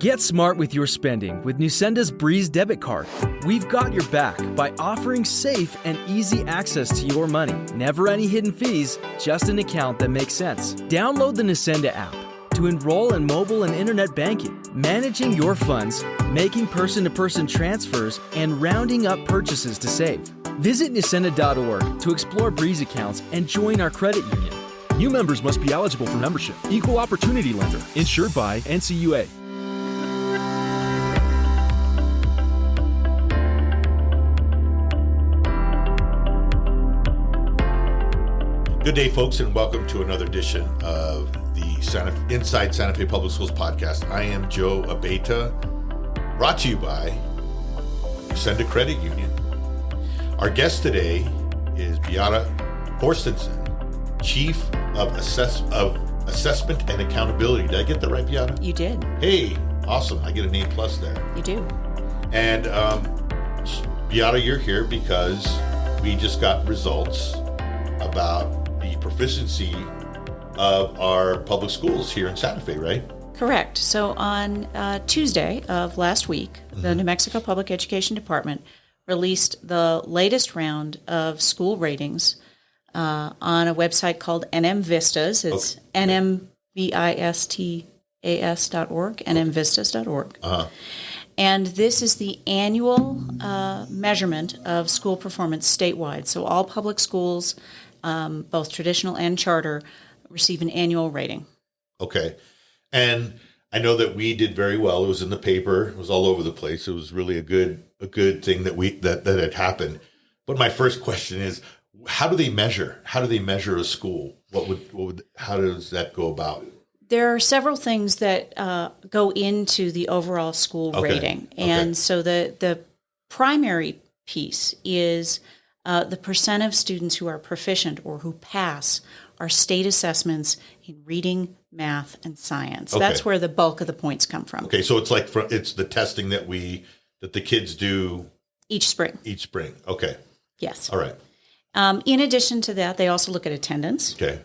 Get smart with your spending with Nucenda's Breeze debit card. We've got your back by offering safe and easy access to your money. Never any hidden fees, just an account that makes sense. Download the Nucenda app to enroll in mobile and internet banking, managing your funds, making person-to-person transfers, and rounding up purchases to save. Visit Nucenda.org to explore Breeze accounts and join our credit union. New members must be eligible for membership. Equal opportunity lender. Insured by NCUA. Good day, folks, and welcome to another edition of the Inside Santa Fe Public Schools podcast. I am Joe Abeyta, brought to you by Nucenda Credit Union. Our guest today is Beata Thorstensen, Chief of Assessment and Accountability. Did I get that right, Beata? You did. Hey, awesome. I get an A+ there. You do. And Beata, you're here because we just got results about the proficiency of our public schools here in Santa Fe, right? Correct. So on Tuesday of last week, the New Mexico Public Education Department released the latest round of school ratings on a website called NM Vistas. It's nmvistas.org, nmvistas.org. Uh-huh. And this is the annual measurement of school performance statewide. So all public schools, both traditional and charter, receive an annual rating. Okay. And I know that we did very well. It was in the paper. It was all over the place. It was really a good thing that had happened. But my first question is, how do they measure? How do they measure a school? How does that go about? There are several things that go into the overall school rating. And so the primary piece is the percent of students who are proficient or who pass our state assessments in reading, math, and science. Okay. That's where the bulk of the points come from. Okay, so it's it's the testing that the kids do Each spring. Okay. Yes. All right. In addition to that, they also look at attendance. Okay.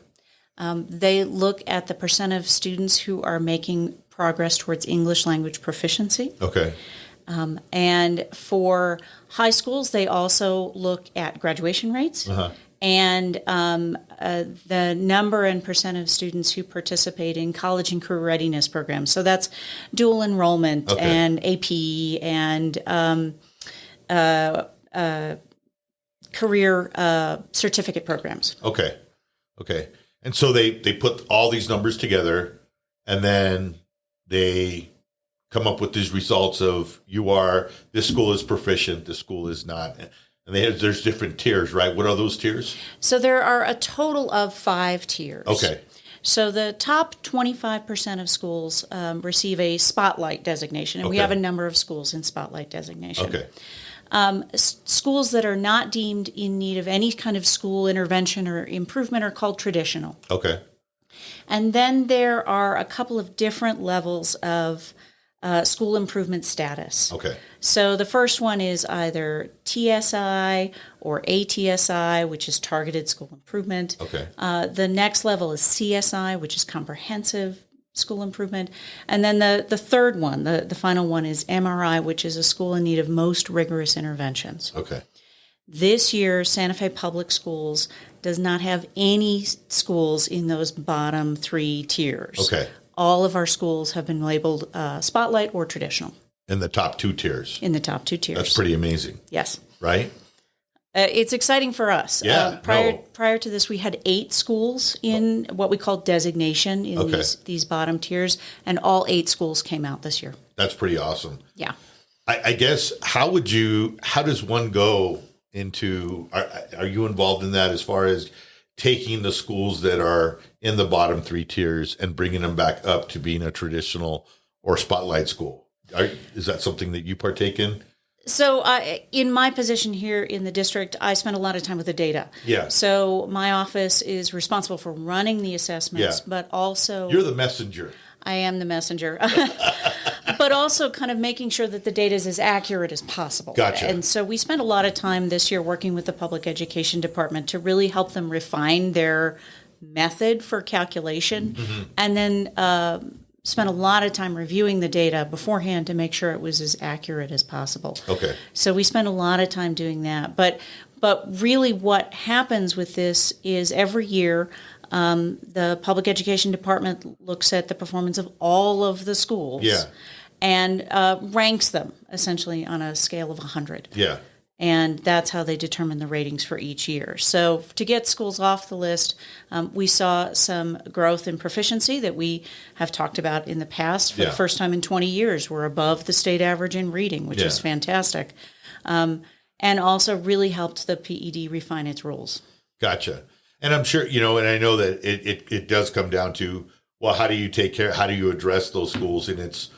They look at the percent of students who are making progress towards English language proficiency. Okay. And for high schools, they also look at graduation rates and the number and percent of students who participate in college and career readiness programs. So that's dual enrollment and AP and career certificate programs. Okay. And so they put all these numbers together, and then they come up with these results of this school is proficient, this school is not. And there's different tiers, right? What are those tiers? So there are a total of 5 tiers. Okay. So the top 25% of schools receive a Spotlight designation, and we have a number of schools in Spotlight designation. Okay. Schools that are not deemed in need of any kind of school intervention or improvement are called traditional. Okay. And then there are a couple of different levels of school improvement status. Okay. So the first one is either TSI or ATSI, which is targeted school improvement. Okay. The next level is CSI, which is comprehensive school improvement. And then the third one, the final one, is MRI, which is a school in need of most rigorous interventions. Okay. This year, Santa Fe Public Schools does not have any schools in those bottom 3 tiers. Okay. All of our schools have been labeled Spotlight or traditional. In the top 2 tiers. In the top 2 tiers. That's pretty amazing. Yes. Right? It's exciting for us. Yeah. Prior to this, we had 8 schools in what we call designation in these bottom tiers, and all 8 schools came out this year. That's pretty awesome. Yeah. I guess, how does one go into, are you involved in that as far as taking the schools that are in the bottom 3 tiers and bringing them back up to being a traditional or Spotlight school? Is that something that you partake in? So in my position here in the district, I spend a lot of time with the data. Yeah. So my office is responsible for running the assessments, but also... You're the messenger. I am the messenger. But also kind of making sure that the data is as accurate as possible. Gotcha. And so we spent a lot of time this year working with the Public Education Department to really help them refine their method for calculation, and then spent a lot of time reviewing the data beforehand to make sure it was as accurate as possible. Okay. So we spent a lot of time doing that. But really what happens with this is every year the Public Education Department looks at the performance of all of the schools and ranks them essentially on a scale of 100. Yeah. And that's how they determine the ratings for each year. So to get schools off the list, we saw some growth in proficiency that we have talked about in the past. For the first time in 20 years, we're above the state average in reading, which is fantastic. And also really helped the PED refine its rules. Gotcha. And I'm sure, and I know that it does come down to, well, how do you take care, how do you address those schools? And it's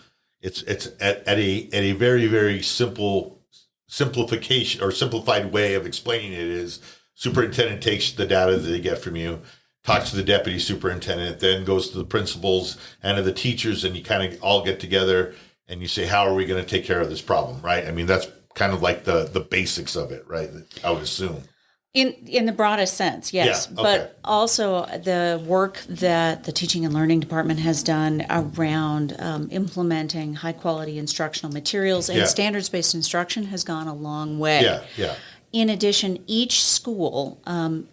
at a very, very simplification or simplified way of explaining it is superintendent takes the data that they get from you, talks to the deputy superintendent, then goes to the principals and to the teachers, and you kind of all get together and you say, how are we going to take care of this problem, right? I mean, that's kind of like the basics of it, right? I would assume. In the broadest sense, yes. Yeah, okay. But also the work that the Teaching and Learning Department has done around implementing high-quality instructional materials and standards-based instruction has gone a long way. Yeah. In addition, each school,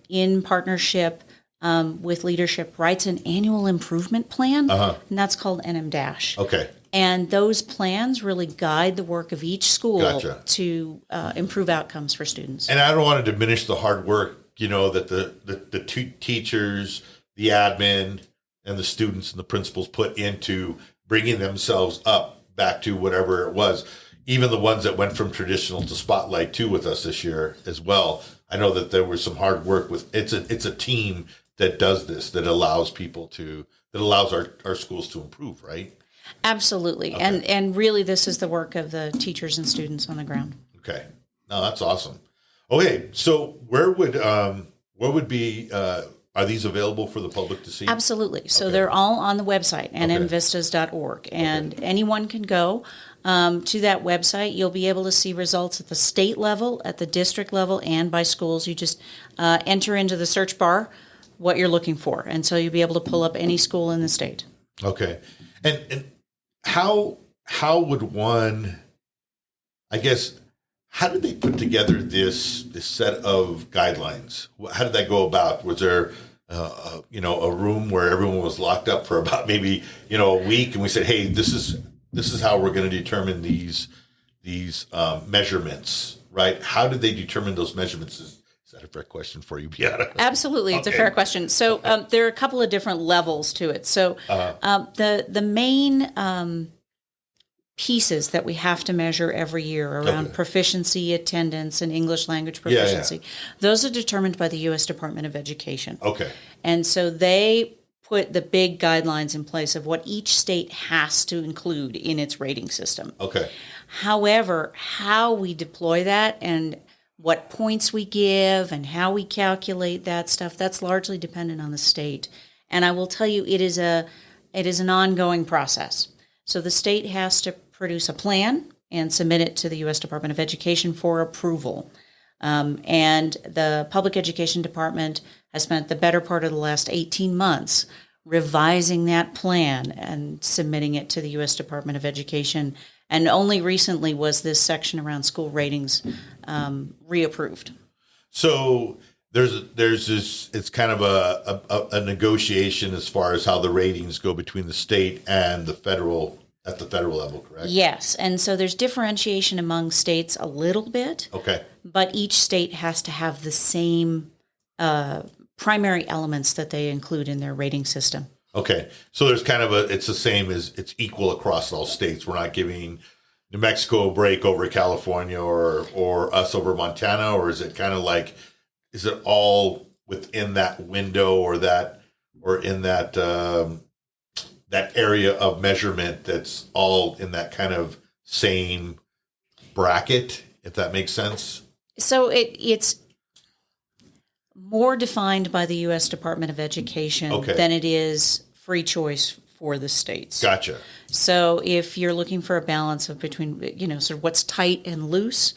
in partnership with leadership, writes an annual improvement plan, and that's called NM-. Okay. And those plans really guide the work of each school to improve outcomes for students. And I don't want to diminish the hard work, that the teachers, the admin, and the students and the principals put into bringing themselves up back to whatever it was. Even the ones that went from traditional to Spotlight 2 with us this year as well. I know that there was some hard work with it's a team that does this, that allows our schools to improve, right? Absolutely. Okay. And really this is the work of the teachers and students on the ground. Okay. No, that's awesome. Okay. So where would be, are these available for the public to see? Absolutely. So they're all on the website, nmvistas.org, and anyone can go to that website. You'll be able to see results at the state level, at the district level, and by schools. You just enter into the search bar what you're looking for, and so you'll be able to pull up any school in the state. Okay. And how would one, I guess, how did they put together this set of guidelines? How did that go about? Was there, a room where everyone was locked up for about maybe, a week, and we said, hey, this is how we're going to determine these measurements, right? How did they determine those measurements? Is that a fair question for you, Beata? Absolutely. It's a fair question. So there are a couple of different levels to it. So the main pieces that we have to measure every year around proficiency, attendance, and English language proficiency, those are determined by the U.S. Department of Education. Okay. And so they put the big guidelines in place of what each state has to include in its rating system. Okay. However, how we deploy that and what points we give and how we calculate that stuff, that's largely dependent on the state. And I will tell you, it is an ongoing process. So the state has to produce a plan and submit it to the U.S. Department of Education for approval. And the Public Education Department has spent the better part of the last 18 months revising that plan and submitting it to the U.S. Department of Education. And only recently was this section around school ratings reapproved. So there's this, it's kind of a negotiation as far as how the ratings go between the state and the federal, at the federal level, correct? Yes. And so there's differentiation among states a little bit. Okay. But each state has to have the same primary elements that they include in their rating system. Okay. So there's kind of it's the same as it's equal across all states. We're not giving New Mexico a break over California or us over Montana, or is it kind of like, is it all within that window or in that that area of measurement that's all in that kind of same bracket, if that makes sense? So it's more defined by the U.S. Department of Education than it is free choice for the states. Gotcha. So if you're looking for a balance of between, sort of what's tight and loose,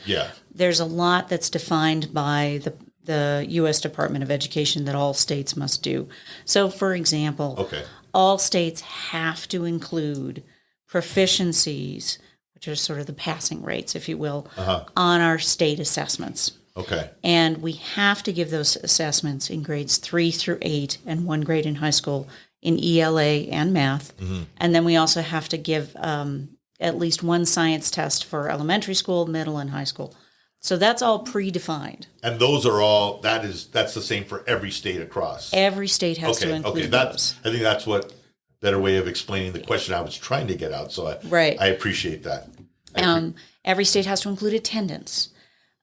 there's a lot that's defined by the U.S. Department of Education that all states must do. So, for example, all states have to include proficiencies, which are sort of the passing rates, if you will, on our state assessments. Okay. And we have to give those assessments in grades 3 through 8 and 1 grade in high school in ELA and math. And then we also have to give at least one science test for elementary school, middle, and high school. So that's all predefined. And those are all, that's the same for every state across. Every state has to include those. I think that's what better way of explaining the question I was trying to get out. So I appreciate that. Every state has to include attendance.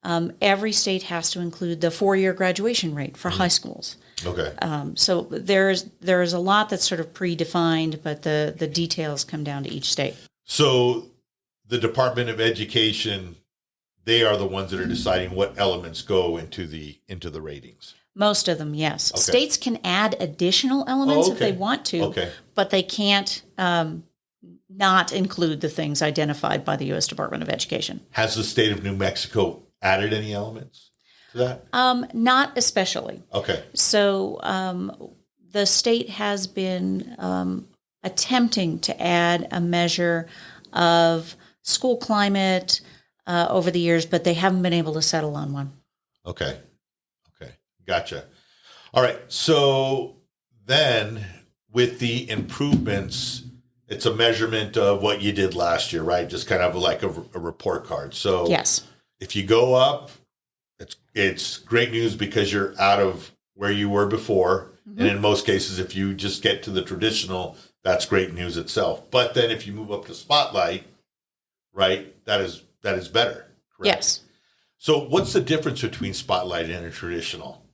Every state has to include the 4-year graduation rate for high schools. Okay. So there's a lot that's sort of predefined, but the details come down to each state. So the Department of Education, they are the ones that are deciding what elements go into the ratings. Most of them, yes. Okay. States can add additional elements if they want to, but they can't not include the things identified by the U.S. Department of Education. Has the state of New Mexico added any elements to that? Not especially. Okay. So the state has been attempting to add a measure of school climate over the years, but they haven't been able to settle on one. Okay. Gotcha. All right. So then with the improvements, it's a measurement of what you did last year, right? Just kind of like a report card. So yes, if you go up, it's great news because you're out of where you were before. And in most cases, if you just get to the traditional, that's great news itself. But then if you move up to Spotlight, right, that is better, correct? Yes. So what's the difference between Spotlight and a traditional?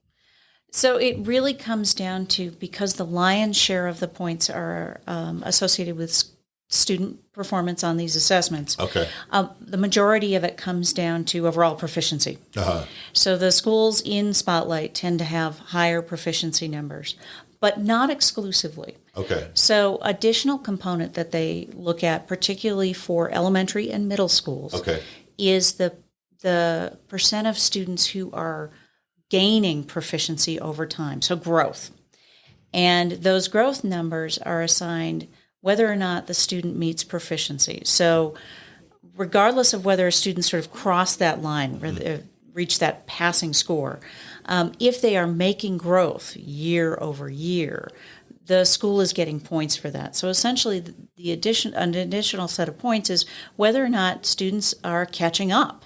So it really comes down to, because the lion's share of the points are associated with student performance on these assessments. Okay. The majority of it comes down to overall proficiency. So the schools in Spotlight tend to have higher proficiency numbers, but not exclusively. Okay. So additional component that they look at, particularly for elementary and middle schools, is the percent of students who are gaining proficiency over time, so growth. And those growth numbers are assigned whether or not the student meets proficiency. So regardless of whether a student sort of crossed that line, reach that passing score, if they are making growth year over year, the school is getting points for that. So essentially, an additional set of points is whether or not students are catching up.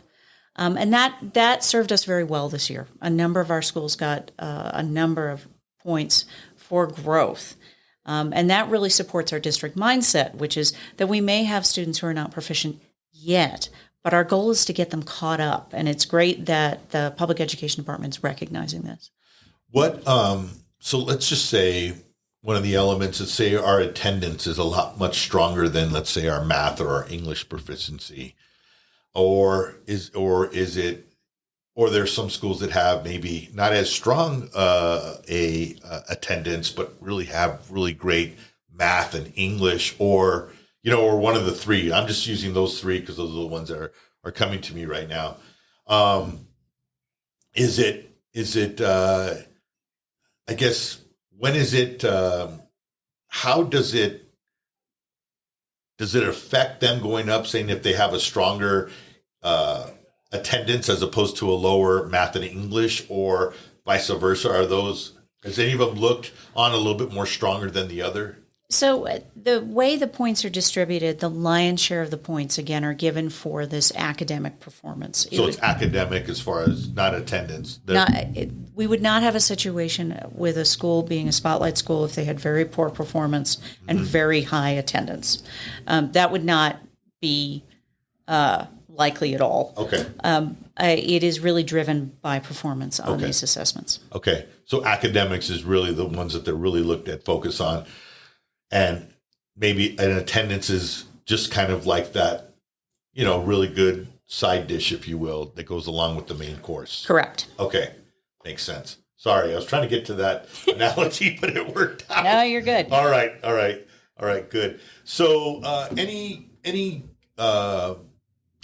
And that served us very well this year. A number of our schools got a number of points for growth. And that really supports our district mindset, which is that we may have students who are not proficient yet, but our goal is to get them caught up. And it's great that the public education department is recognizing this. So let's just say one of the elements, let's say our attendance is much stronger than, let's say, our math or our English proficiency. Or there's some schools that have maybe not as strong attendance, but really have really great math and English, or one of the three. I'm just using those three because those are the ones that are coming to me right now. Is it? I guess, when is it? How does it? Does it affect them going up, saying if they have a stronger attendance as opposed to a lower math and English, or vice versa? Has any of them looked on a little bit more stronger than the other? So the way the points are distributed, the lion's share of the points, again, are given for this academic performance. So it's academic as far as not attendance. We would not have a situation with a school being a Spotlight school if they had very poor performance and very high attendance. That would not be likely at all. Okay. It is really driven by performance on these assessments. Okay. So academics is really the ones that they're really looked at, focus on. And maybe an attendance is just kind of like that, really good side dish, if you will, that goes along with the main course. Correct. Okay. Makes sense. Sorry, I was trying to get to that analogy, but it worked out. No, you're good. All right. Good. So any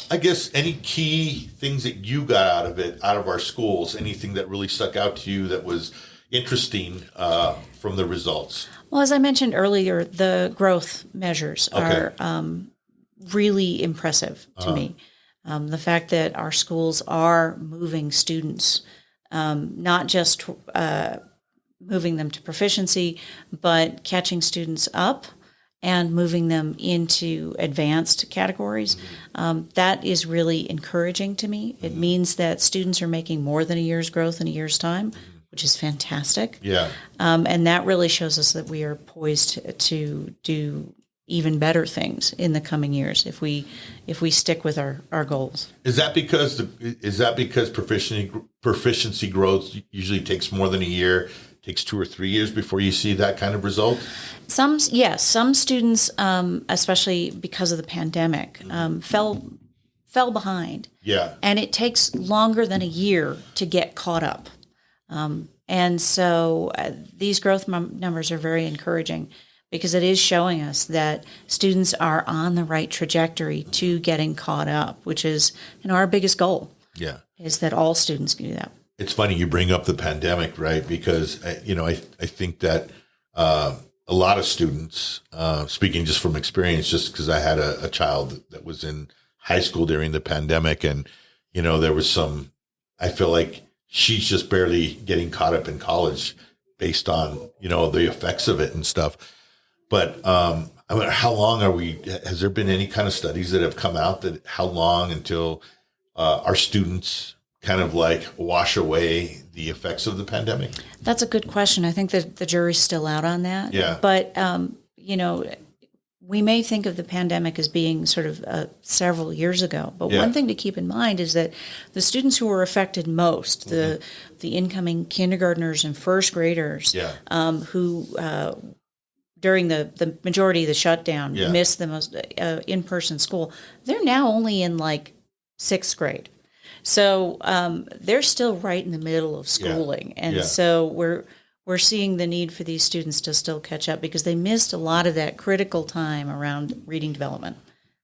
I guess any key things that you got out of our schools, anything that really stuck out to you that was, interesting from the results? Well, as I mentioned earlier, the growth measures are really impressive to me. The fact that our schools are moving students, not just moving them to proficiency, but catching students up and moving them into advanced categories. That is really encouraging to me. It means that students are making more than a year's growth in a year's time, which is fantastic. Yeah. And that really shows us that we are poised to do even better things in the coming years if we stick with our goals. Is that because proficiency growth usually takes more than a year, takes 2 or 3 years before you see that kind of result? Some students, especially because of the pandemic, fell behind. Yeah. And it takes longer than a year to get caught up. And so these growth numbers are very encouraging because it is showing us that students are on the right trajectory to getting caught up, which is our biggest goal. Yeah. Is that all students can do that. It's funny you bring up the pandemic, right? Because, I think that a lot of students, speaking just from experience, just because I had a child that was in high school during the pandemic and, there was I feel like she's just barely getting caught up in college based on, the effects of it and stuff. But how long has there been any kind of studies that have come out that how long until our students kind of like wash away the effects of the pandemic? That's a good question. I think that the jury's still out on that. Yeah. But, we may think of the pandemic as being sort of several years ago. But one thing to keep in mind is that the students who were affected most, the incoming kindergartners and first graders, who during the majority of the shutdown missed the most in-person school, they're now only in like 6th grade. So they're still right in the middle of schooling. And so we're seeing the need for these students to still catch up because they missed a lot of that critical time around reading development.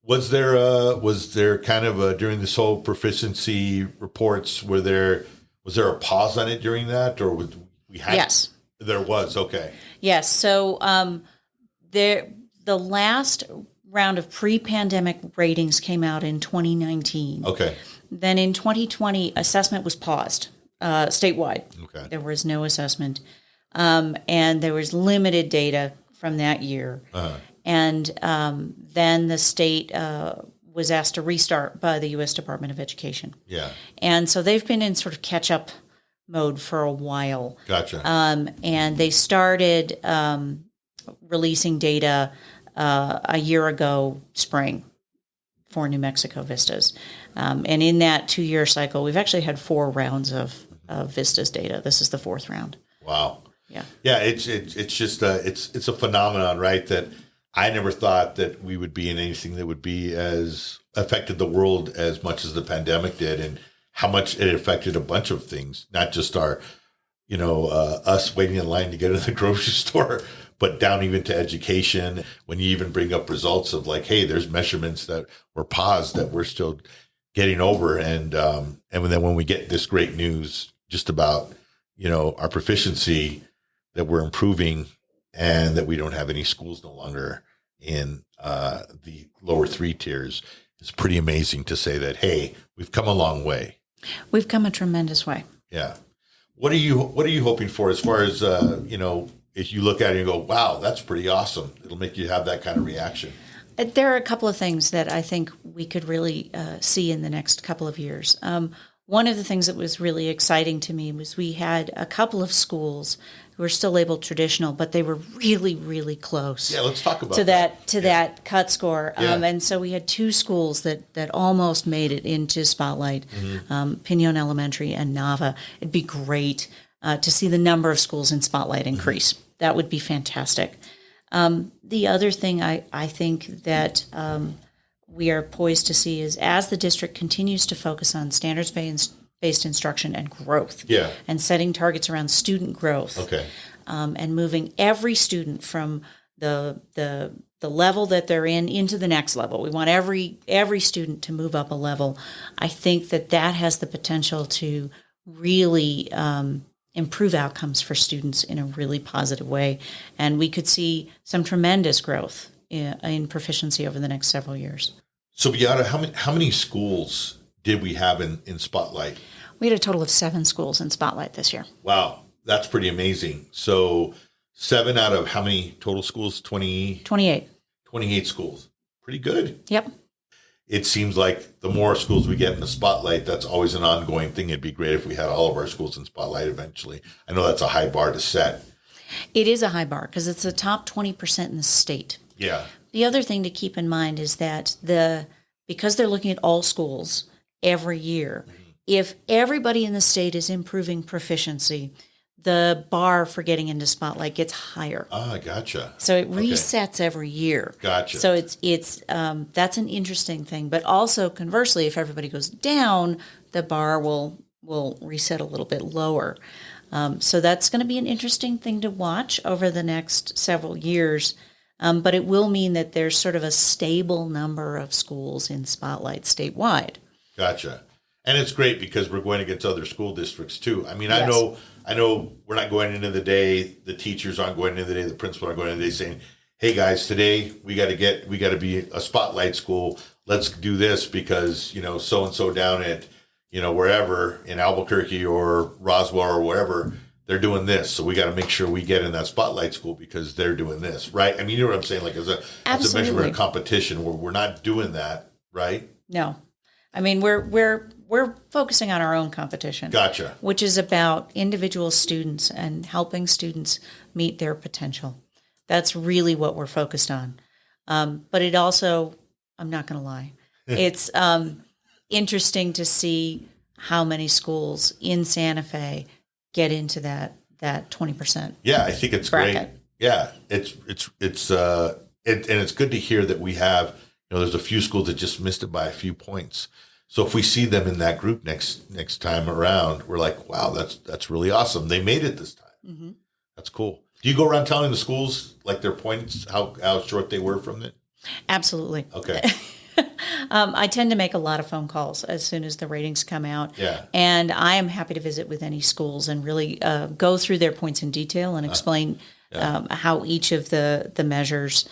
Was there kind of during this whole proficiency reports, was there a pause on it during that, or we had? Yes, there was. Okay. Yes. So the last round of pre-pandemic ratings came out in 2019. Okay. Then in 2020, assessment was paused statewide. Okay. There was no assessment. And there was limited data from that year. Uh-huh. And then the state was asked to restart by the U.S. Department of Education. Yeah. And so they've been in sort of catch-up mode for a while. Gotcha. And they started releasing data a year ago, spring, for New Mexico Vistas. And in that 2-year cycle, we've actually had 4 rounds of Vistas data. This is the 4th round. Wow. Yeah. Yeah. It's just it's a phenomenon, right? That I never thought that we would be in anything that would be as affected the world as much as the pandemic did, and how much it affected a bunch of things, not just our, us waiting in line to get into the grocery store, but down even to education. When you even bring up results of like, hey, there's measurements that were paused that we're still getting over, and then when we get this great news just about our proficiency, that we're improving, and that we don't have any schools no longer in the lower 3 tiers, it's pretty amazing to say that, hey, we've come a long way. We've come a tremendous way. Yeah. What are you hoping for as far as if you look at it and go, wow, that's pretty awesome? It'll make you have that kind of reaction. There are a couple of things that I think we could really see in the next couple of years. One of the things that was really exciting to me was we had a couple of schools who were still labeled traditional, but they were really, really close. Yeah, let's talk about that cut score. Yeah. And so we had 2 schools that almost made it into Spotlight, Pinon Elementary and Nava. It'd be great to see the number of schools in Spotlight increase. That would be fantastic. The other thing I think that we are poised to see is as the district continues to focus on standards-based instruction and growth, and setting targets around student growth, and moving every student from the level that they're in into the next level. We want every student to move up a level. I think that has the potential to really improve outcomes for students in a really positive way. And we could see some tremendous growth in proficiency over the next several years. So Beata, how many schools did we have in Spotlight? We had a total of 7 schools in Spotlight this year. Wow, that's pretty amazing. So 7 out of how many total schools? 28. 28 schools. Pretty good. Yep. It seems like the more schools we get in the Spotlight, that's always an ongoing thing. It'd be great if we had all of our schools in Spotlight eventually. I know that's a high bar to set. It is a high bar because it's the top 20% in the state. Yeah. The other thing to keep in mind is that because they're looking at all schools every year, if everybody in the state is improving proficiency, the bar for getting into Spotlight gets higher. Ah, gotcha. So it resets every year. Gotcha. So it's that's an interesting thing. But also conversely, if everybody goes down, the bar will reset a little bit lower. So that's going to be an interesting thing to watch over the next several years. But it will mean that there's sort of a stable number of schools in Spotlight statewide. Gotcha. And it's great because we're going against other school districts too. I mean, Yes. I know we're not going into the day, the teachers aren't going into the day, the principal aren't going into the day saying, hey guys, today we got to be a Spotlight school. Let's do this because, so-and-so down at, wherever in Albuquerque or Roswell or wherever, they're doing this. So we got to make sure we get in that Spotlight school because they're doing this, right? I mean, you know what I'm saying? Like as a measurement of competition where we're not doing that, right? No. I mean, we're focusing on our own competition. Gotcha. Which is about individual students and helping students meet their potential. That's really what we're focused on. But it also, I'm not going to lie, it's interesting to see how many schools in Santa Fe get into that 20%. Yeah, I think it's bracket. great. Yeah, it's good to hear that we have. There's a few schools that just missed it by a few points. So if we see them in that group next time around, we're like, wow, that's really awesome. They made it this time. Mm-hmm. That's cool. Do you go around telling the schools like their points, how short they were from it? Absolutely. Okay. I tend to make a lot of phone calls as soon as the ratings come out. Yeah. And I am happy to visit with any schools and really go through their points in detail and explain how each of the measures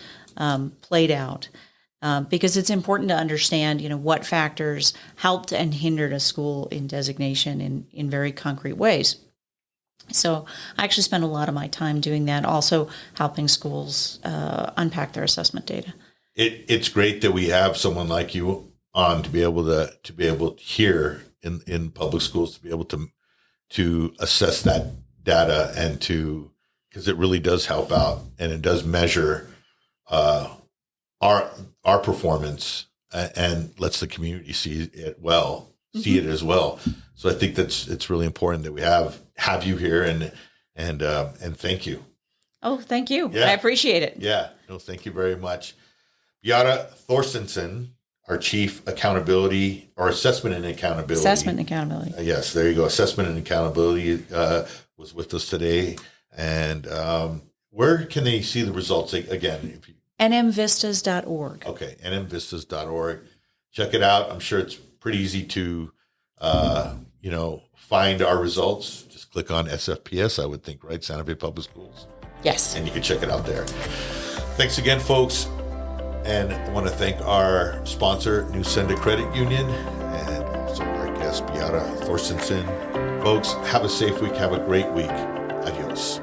played out. Because it's important to understand, what factors helped and hindered a school in designation in very concrete ways. So I actually spend a lot of my time doing that, also helping schools unpack their assessment data. It's great that we have someone like you on to be able to hear in public schools, to be able to assess that data and because it really does help out and it does measure our performance and lets the community see it as well. So I think it's really important that we have you here and thank you. Oh, thank you. Yeah. I appreciate it. Yeah. No, thank you very much. Beata Thorstensen, our Chief Accountability or Assessment and Accountability. Assessment and Accountability. Yes, there you go. Assessment and Accountability was with us today. And where can they see the results again? nmvistas.org. Okay, nmvistas.org. Check it out. I'm sure it's pretty easy to, find our results. Just click on SFPS, I would think, right? Santa Fe Public Schools. Yes. And you can check it out there. Thanks again, folks. And I want to thank our sponsor, Nusenda Credit Union, and also our guest, Beata Thorstensen. Folks, have a safe week. Have a great week. Adios.